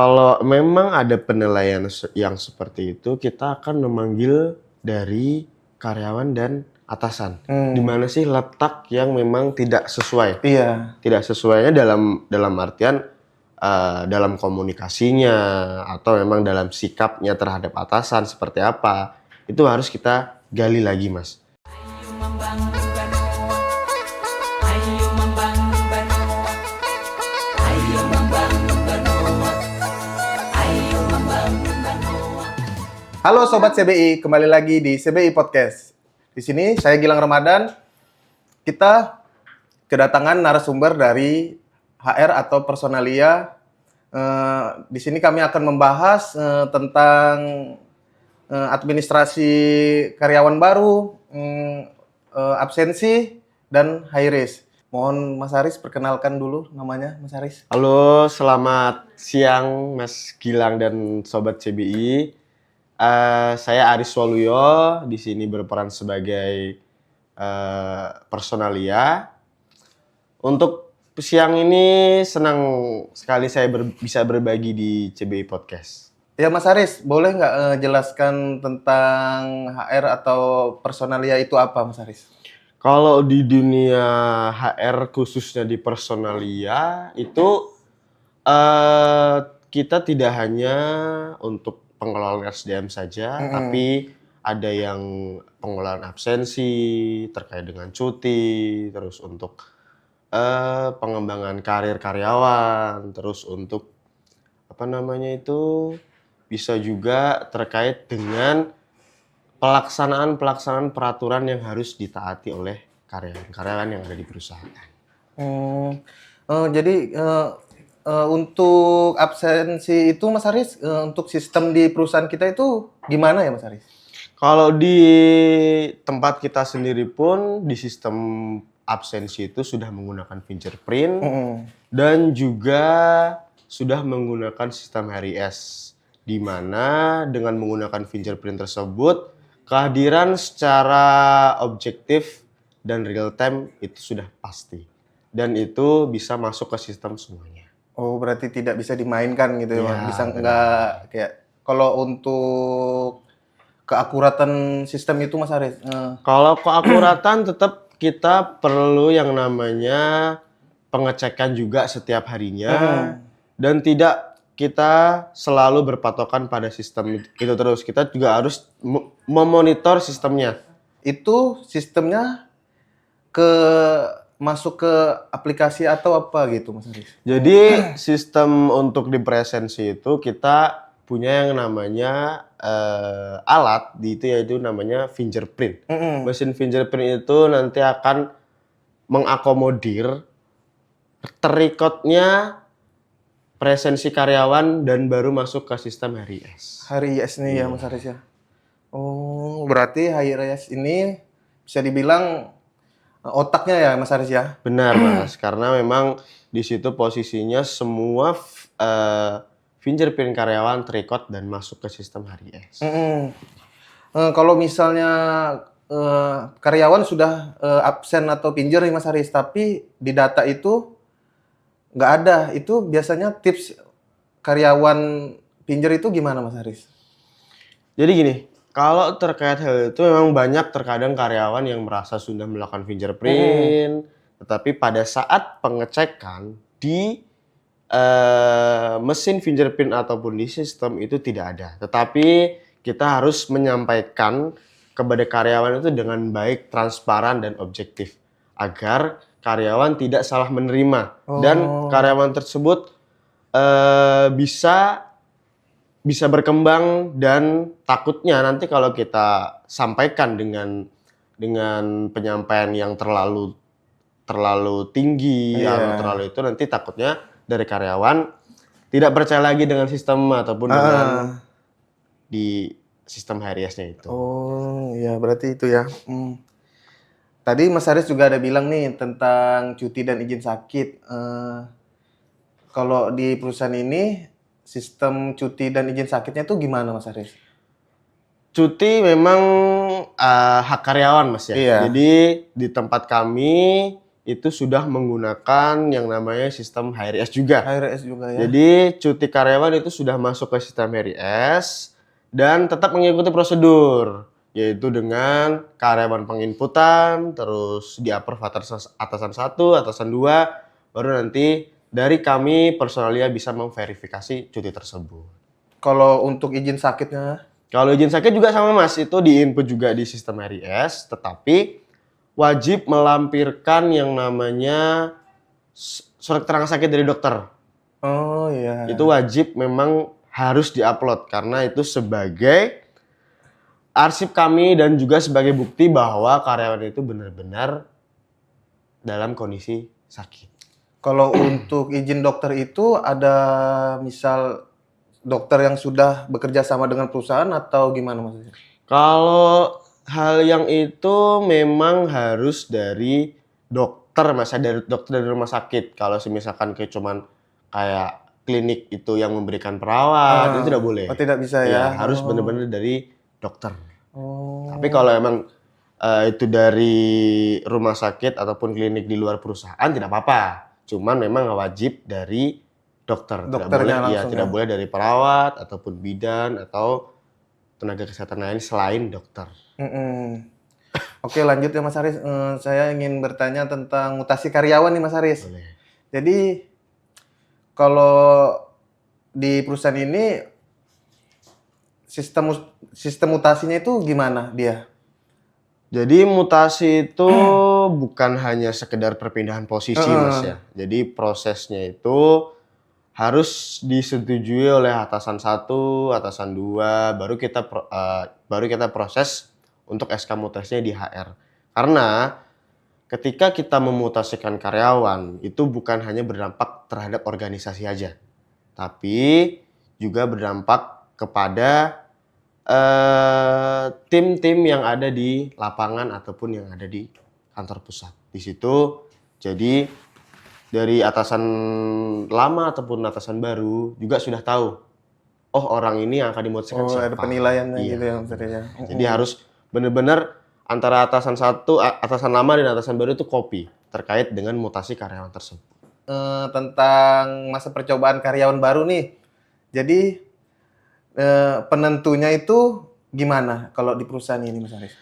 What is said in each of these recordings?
Kalau memang ada penilaian yang seperti itu, kita akan memanggil dari karyawan dan atasan. Di mana sih letak yang memang tidak sesuai? Iya. Tidak sesuainya dalam artian dalam komunikasinya atau memang dalam sikapnya terhadap atasan seperti apa? Itu harus kita gali lagi, Mas. Halo Sobat CBI, kembali lagi di CBI Podcast. Di sini saya Gilang Ramadan. Kita kedatangan narasumber dari HR atau Personalia. Di sini kami akan membahas tentang administrasi karyawan baru, absensi, dan high risk. Mohon Mas Haris perkenalkan dulu namanya, Mas Haris. Halo, selamat siang Mas Gilang dan Sobat CBI. Saya Aris Waluyo, di sini berperan sebagai Personalia. Untuk siang ini senang sekali saya bisa berbagi di CBI Podcast. Ya Mas Haris, boleh nggak jelaskan tentang HR atau Personalia itu apa Mas Haris? Kalau di dunia HR khususnya di Personalia itu kita tidak hanya untuk pengelolaan SDM saja, tapi ada yang pengelolaan absensi terkait dengan cuti, terus untuk pengembangan karir karyawan, terus untuk bisa juga terkait dengan pelaksanaan peraturan yang harus ditaati oleh karyawan yang ada di perusahaan. Jadi untuk absensi itu Mas Haris, untuk sistem di perusahaan kita itu gimana ya Mas Haris? Kalau di tempat kita sendiri pun di sistem absensi itu sudah menggunakan fingerprint dan juga sudah menggunakan sistem HRIS, di mana dengan menggunakan fingerprint tersebut kehadiran secara objektif dan real time itu sudah pasti dan itu bisa masuk ke sistem semuanya. Oh, berarti tidak bisa dimainkan gitu ya, bisa benar. nggak kayak kalau untuk keakuratan sistem itu Mas Haris? Kalau keakuratan tetap kita perlu yang namanya pengecekan juga setiap harinya dan tidak kita selalu berpatokan pada sistem itu terus. Kita juga harus memonitor sistemnya. Itu sistemnya masuk ke aplikasi atau apa gitu Mas Haris? Jadi sistem untuk di presensi itu kita punya yang namanya alat yaitu namanya fingerprint. Mesin fingerprint itu nanti akan mengakomodir terrekodnya presensi karyawan dan baru masuk ke sistem HRIS. HRIS nih ya Mas Haris ya. Oh, berarti HRIS ini bisa dibilang otaknya ya Mas Haris ya? Benar Mas, karena memang di situ posisinya semua fingerprint karyawan terrecord dan masuk ke sistem HRIS. Kalau misalnya karyawan sudah absen atau pinjer nih Mas Haris, tapi di data itu nggak ada, itu biasanya tips karyawan pinjer itu gimana Mas Haris? Jadi gini, kalau terkait hal itu memang banyak terkadang karyawan yang merasa sudah melakukan fingerprint, tetapi pada saat pengecekan di mesin fingerprint ataupun di sistem itu tidak ada. Tetapi kita harus menyampaikan kepada karyawan itu dengan baik, transparan, dan objektif agar karyawan tidak salah menerima dan karyawan tersebut bisa berkembang dan takutnya nanti kalau kita sampaikan dengan penyampaian yang terlalu tinggi atau terlalu itu nanti takutnya dari karyawan tidak percaya lagi dengan sistem ataupun dengan di sistem HRIS-nya itu. Oh iya berarti itu ya. Tadi Mas Haris juga ada bilang nih tentang cuti dan izin sakit. Kalau di perusahaan ini sistem cuti dan izin sakitnya itu gimana Mas Haris? Cuti memang hak karyawan Mas ya. Iya. Jadi di tempat kami itu sudah menggunakan yang namanya sistem HRIS juga. HRS juga ya. Jadi cuti karyawan itu sudah masuk ke sistem HRIS dan tetap mengikuti prosedur, yaitu dengan karyawan penginputan, terus di-approve atasan 1, atasan 2, baru nanti dari kami personalia bisa memverifikasi cuti tersebut. Kalau untuk izin sakitnya? Kalau izin sakit juga sama Mas, itu di-input juga di sistem HRIS, tetapi wajib melampirkan yang namanya surat keterangan sakit dari dokter. Oh iya. Itu wajib memang harus diupload karena itu sebagai arsip kami dan juga sebagai bukti bahwa karyawan itu benar-benar dalam kondisi sakit. Kalau untuk izin dokter itu ada misal dokter yang sudah bekerja sama dengan perusahaan atau gimana maksudnya? Kalau hal yang itu memang harus dari dokter, Mas, dari dokter dari rumah sakit. Kalau misalkan kayak cuman kayak klinik itu yang memberikan perawat, itu tidak boleh. Oh, tidak bisa ya? Iya, harus benar-benar dari dokter. Oh. Tapi kalau emang itu dari rumah sakit ataupun klinik di luar perusahaan tidak apa-apa. Cuman memang wajib dari dokter. Dokternya langsung Tidak ya? boleh dari perawat ataupun bidan atau tenaga kesehatan lain selain dokter. Mm-mm. Oke, lanjut ya Mas Haris. Saya ingin bertanya tentang mutasi karyawan nih Mas Haris. Boleh. Jadi kalau di perusahaan ini sistem mutasinya itu gimana dia? Jadi mutasi itu bukan hanya sekedar perpindahan posisi, Mas ya. Jadi prosesnya itu harus disetujui oleh atasan 1, atasan 2, baru kita proses untuk SK mutasinya di HR. Karena ketika kita memutasikan karyawan, itu bukan hanya berdampak terhadap organisasi aja, tapi juga berdampak kepada tim-tim yang ada di lapangan ataupun yang ada di kantor pusat. Di situ jadi dari atasan lama ataupun atasan baru juga sudah tahu, oh orang ini yang akan dimutasikan siapa. Ada penilaiannya Iya. gitu ya Mas Haris ya. Jadi harus benar-benar antara atasan 1, atasan lama dan atasan baru itu copy terkait dengan mutasi karyawan tersebut. Tentang masa percobaan karyawan baru nih. Jadi penentunya itu gimana kalau di perusahaan ini Mas Haris?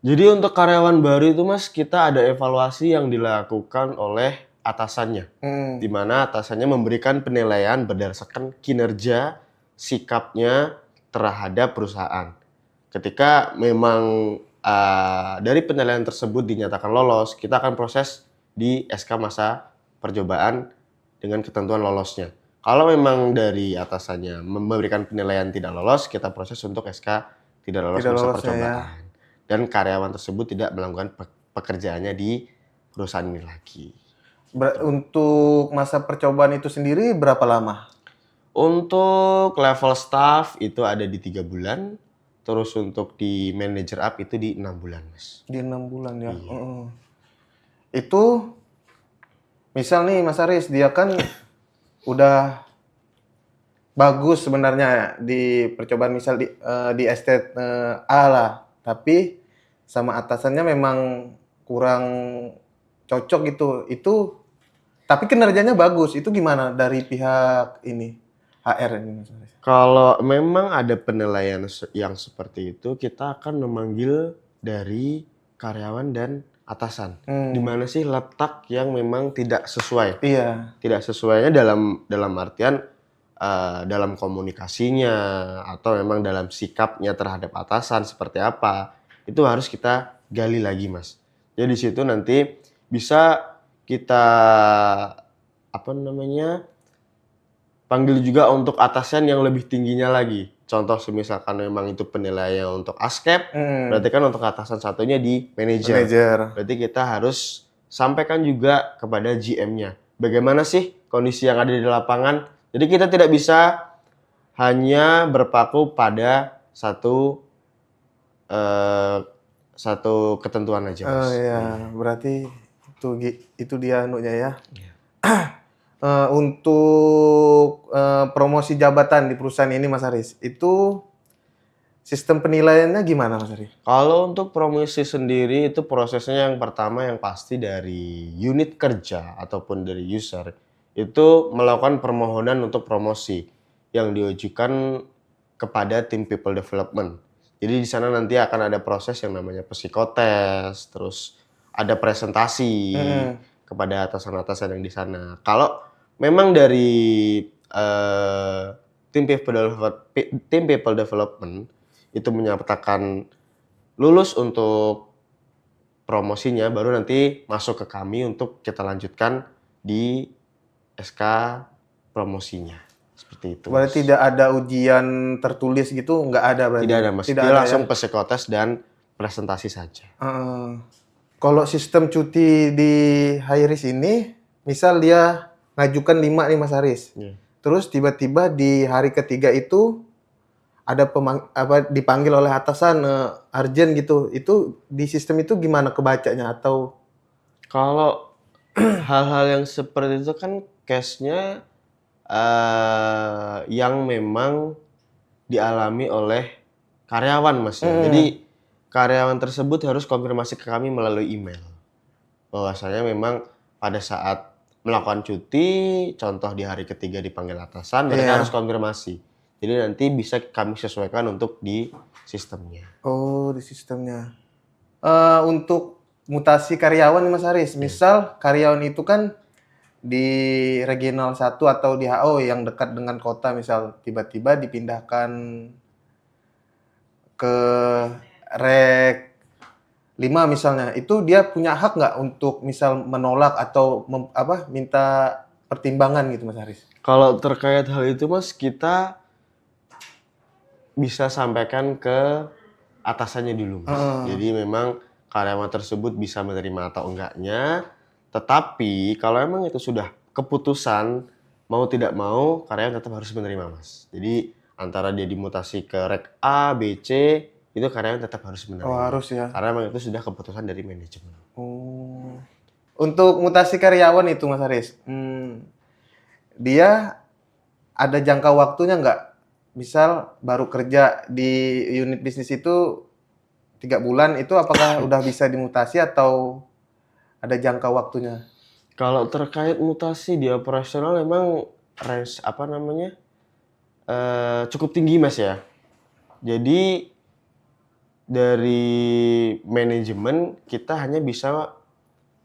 Jadi untuk karyawan baru itu Mas, kita ada evaluasi yang dilakukan oleh atasannya. Di mana atasannya memberikan penilaian berdasarkan kinerja, sikapnya terhadap perusahaan. Ketika memang dari penilaian tersebut dinyatakan lolos, kita akan proses di SK masa percobaan dengan ketentuan lolosnya. Kalau memang dari atasannya memberikan penilaian tidak lolos, kita proses untuk SK tidak lolos masa percobaan. Dan karyawan tersebut tidak melakukan pekerjaannya di perusahaan ini lagi. Untuk masa percobaan itu sendiri berapa lama? Untuk level staff itu ada di 3 bulan. Terus untuk di manager up itu di 6 bulan, Mas. Di 6 bulan ya? Iya. Itu misal nih Mas Haris, dia kan udah bagus sebenarnya di percobaan misal di estate A lah, tapi sama atasannya memang kurang cocok gitu. Itu tapi kinerjanya bagus. Itu gimana dari pihak ini HR ini Mas Haris? Kalau memang ada penilaian yang seperti itu, kita akan memanggil dari karyawan dan atasan. Di mana sih letak yang memang tidak sesuai? Iya. Tidak sesuainya dalam artian dalam komunikasinya atau memang dalam sikapnya terhadap atasan seperti apa, itu harus kita gali lagi, Mas. Jadi di situ nanti bisa kita panggil juga untuk atasan yang lebih tingginya lagi. Contoh misalkan memang itu penilaian untuk ASCAP, berarti kan untuk atasan satunya di manajer. Berarti kita harus sampaikan juga kepada GM-nya. Bagaimana sih kondisi yang ada di lapangan? Jadi kita tidak bisa hanya berpaku pada satu ketentuan aja, Mas. Oh iya, berarti itu dia anunya ya. Untuk promosi jabatan di perusahaan ini Mas Haris, itu sistem penilaiannya gimana Mas Ari? Kalau untuk promosi sendiri itu prosesnya yang pertama yang pasti dari unit kerja ataupun dari user itu melakukan permohonan untuk promosi yang diajukan kepada tim people development. Jadi di sana nanti akan ada proses yang namanya psikotes, terus ada presentasi kepada atasan-atasan yang di sana. Kalau memang dari tim people development itu menyatakan lulus untuk promosinya, baru nanti masuk ke kami untuk kita lanjutkan di SK promosinya. Seperti itu. Berarti tidak ada ujian tertulis gitu, nggak ada berarti? Tidak ada, Mas. Tidak Dia ada, langsung ya? psikotes dan presentasi saja. Kalau sistem cuti di Highris ini, misal dia ngajukan 5 nih Mas Haris. Terus tiba-tiba di hari ketiga itu ada dipanggil oleh atasan urgent gitu. Itu di sistem itu gimana kebacanya atau kalau hal-hal yang seperti itu kan case-nya yang memang dialami oleh karyawan, Mas. Jadi karyawan tersebut harus konfirmasi ke kami melalui email. Bahwasanya memang pada saat melakukan cuti, contoh di hari ketiga dipanggil atasan, mereka harus konfirmasi. Jadi nanti bisa kami sesuaikan untuk di sistemnya. Oh, di sistemnya. Untuk mutasi karyawan nih Mas Haris, misal karyawan itu kan di regional 1 atau di HO yang dekat dengan kota, misal tiba-tiba dipindahkan ke reg 5 misalnya, itu dia punya hak nggak untuk misal menolak atau minta pertimbangan gitu Mas Haris? Kalau terkait hal itu Mas, kita bisa sampaikan ke atasannya dulu Mas. Jadi memang karyawan tersebut bisa menerima atau enggaknya, tetapi kalau emang itu sudah keputusan mau tidak mau karyawan tetap harus menerima Mas. Jadi antara dia dimutasi ke reg A, B, C itu karyawan tetap harus menerima. Oh, harus ya. Karena memang itu sudah keputusan dari manajemen. Oh. Untuk mutasi karyawan itu Mas Haris, dia ada jangka waktunya nggak? Misal baru kerja di unit bisnis itu 3 bulan, itu apakah udah bisa dimutasi atau ada jangka waktunya? Kalau terkait mutasi di operasional memang range cukup tinggi Mas ya. Jadi dari manajemen kita hanya bisa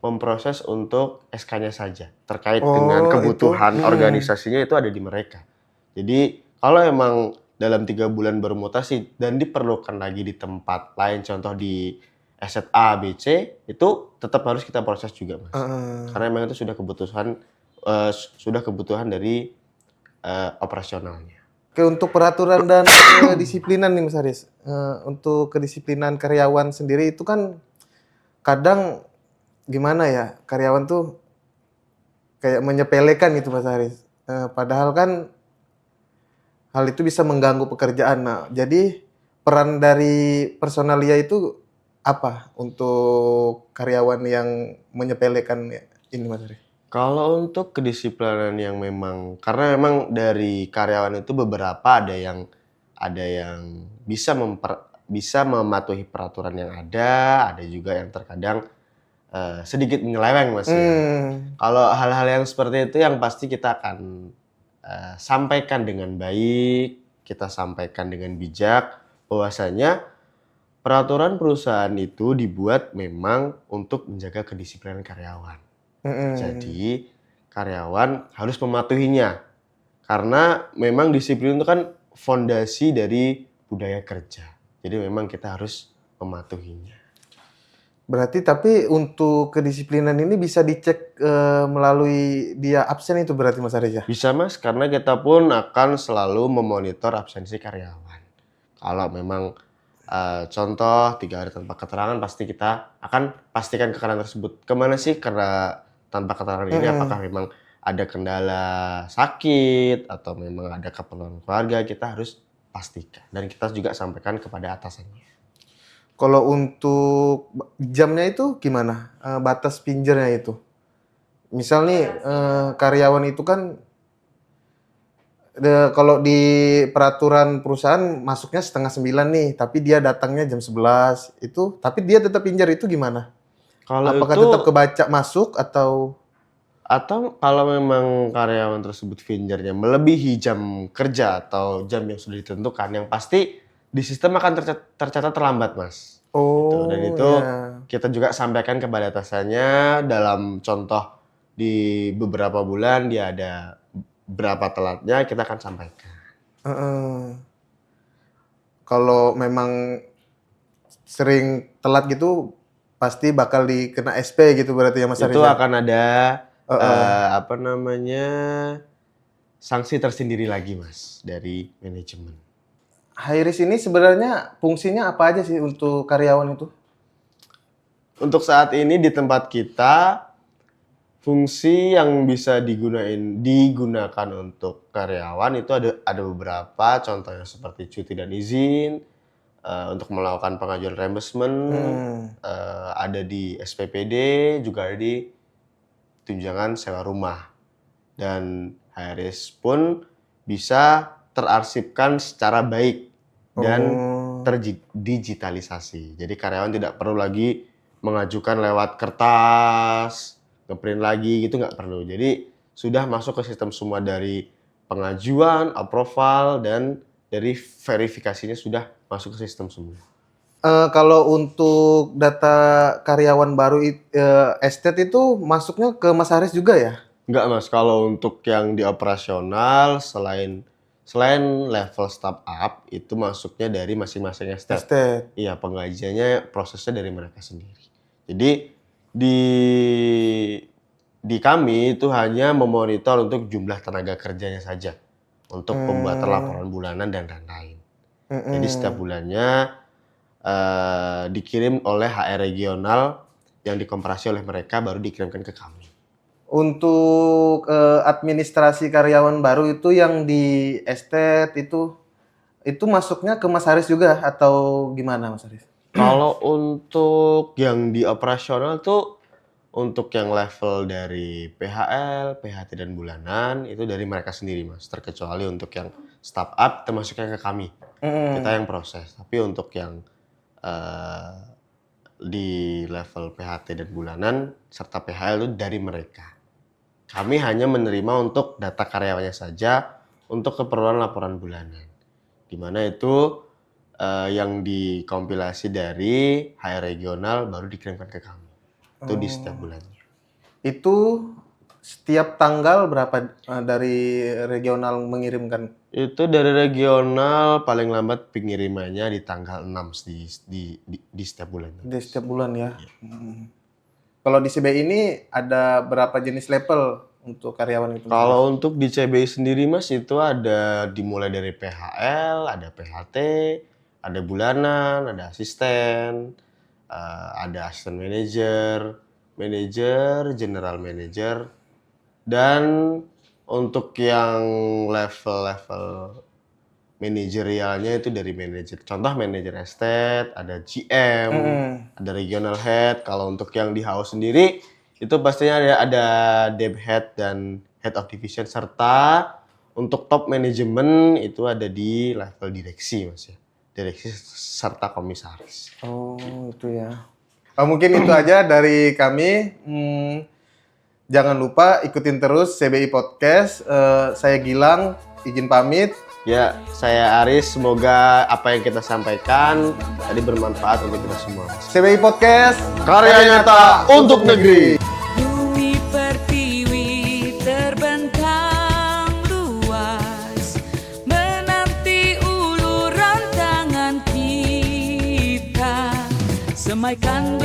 memproses untuk SK-nya saja. Terkait dengan kebutuhan organisasinya itu ada di mereka. Jadi kalau emang dalam 3 bulan bermutasi dan diperlukan lagi di tempat lain, contoh di asset A, B, C, itu tetap harus kita proses juga, Mas. Karena emang itu sudah kebutuhan dari operasionalnya. Oke, untuk peraturan dan kedisiplinan nih Mas Haris. Untuk kedisiplinan karyawan sendiri itu kan kadang gimana ya, karyawan tuh kayak menyepelekan gitu Mas Haris. Padahal kan hal itu bisa mengganggu pekerjaan. Nah, jadi peran dari personalia itu apa untuk karyawan yang menyepelekan ini Mas Haris? Kalau untuk kedisiplinan yang memang, karena memang dari karyawan itu beberapa ada yang bisa mematuhi peraturan yang ada juga yang terkadang sedikit menyeleweng Mas. Kalau hal-hal yang seperti itu yang pasti kita akan sampaikan dengan baik, kita sampaikan dengan bijak bahwasanya peraturan perusahaan itu dibuat memang untuk menjaga kedisiplinan karyawan. Jadi karyawan harus mematuhinya karena memang disiplin itu kan fondasi dari budaya kerja. Jadi memang kita harus mematuhinya. Berarti tapi untuk kedisiplinan ini bisa dicek melalui dia absen itu berarti Mas Haris ya? Bisa Mas, karena kita pun akan selalu memonitor absensi karyawan. Kalau memang contoh 3 hari tanpa keterangan, pasti kita akan pastikan keterangan tersebut. Kemana sih karena tanpa keterangan ini, apakah memang ada kendala sakit atau memang ada keperluan keluarga, kita harus pastikan. Dan kita juga sampaikan kepada atasannya. Kalau untuk jamnya itu gimana? Batas pinjernya itu? Misal nih karyawan itu kan Kalau di peraturan perusahaan masuknya 8:30 nih, tapi dia datangnya jam 11 itu, tapi dia tetap pinjar itu gimana? Kalau Apakah itu tetap kebaca masuk atau? atau kalau memang karyawan tersebut fingernya melebihi jam kerja atau jam yang sudah ditentukan, yang pasti di sistem akan tercatat terlambat, Mas. Gitu. Oh, Dan itu ya. kita juga sampaikan kepada atasannya dalam contoh di beberapa bulan dia ada berapa telatnya, kita akan sampaikan. Heeh. Kalau memang sering telat gitu, pasti bakal dikena SP gitu berarti ya Mas Haris? Itu Ya? akan ada apa namanya sanksi tersendiri lagi, Mas, dari manajemen. Hairis ini sebenarnya fungsinya apa aja sih untuk karyawan itu? Untuk saat ini di tempat kita, fungsi yang bisa digunakan untuk karyawan itu ada beberapa, contohnya seperti cuti dan izin, untuk melakukan pengajuan reimbursement, ada di SPPD, juga ada di tunjangan sewa rumah. Dan HRS pun bisa terarsipkan secara baik dan terdigitalisasi. Jadi karyawan tidak perlu lagi mengajukan lewat kertas, ngeprint lagi gitu, nggak perlu. Jadi sudah masuk ke sistem semua dari pengajuan, approval, dan dari verifikasinya sudah masuk ke sistem semua. Kalau untuk data karyawan baru estate itu masuknya ke Mas Haris juga ya? Enggak, Mas. Kalau untuk yang di operasional selain level startup itu masuknya dari masing-masing estate. Iya, penggajiannya prosesnya dari mereka sendiri. Jadi di kami itu hanya memonitor untuk jumlah tenaga kerjanya saja untuk pembuatan laporan bulanan dan lain-lain. Jadi setiap bulannya dikirim oleh HR regional yang dikomparasi oleh mereka baru dikirimkan ke kami. Untuk administrasi karyawan baru itu yang di estate itu masuknya ke Mas Haris juga atau gimana Mas Haris? Kalau untuk yang di operasional tuh untuk yang level dari PHL, PHT dan bulanan itu dari mereka sendiri, Mas. Terkecuali untuk yang startup termasuknya ke kami. Kita yang proses. Tapi untuk yang di level PHT dan bulanan serta PHL itu dari mereka. Kami hanya menerima untuk data karyawannya saja untuk keperluan laporan bulanan. Di mana itu yang dikompilasi dari HR regional baru dikirimkan ke kami. Itu di setiap bulannya. Itu setiap tanggal berapa dari regional mengirimkan? Itu dari regional paling lambat pengirimannya di tanggal 6 di setiap bulannya. Di setiap bulan ya. Kalau di CBI ini ada berapa jenis level untuk karyawan itu? Kalau untuk di CBI sendiri, Mas, itu ada dimulai dari PHL, ada PHT, ada bulanan, ada asisten, ada asisten manajer, general manager, dan untuk yang level-level manajerialnya itu dari manajer. Contoh manajer estate, ada GM, ada regional head. Kalau untuk yang di house sendiri itu pastinya ada dev head dan head of division, serta untuk top manajemen itu ada di level direksi, Mas ya. Direksi serta komisaris. Oh, itu ya. Mungkin itu aja dari kami. Jangan lupa ikutin terus CBI Podcast. Saya Gilang, izin pamit. Ya, saya Aris. Semoga apa yang kita sampaikan tadi bermanfaat untuk kita semua. CBI Podcast, Karya nyata untuk negeri. Bumi pertiwi terbentang luas, menanti uluran tangan kita, semaikan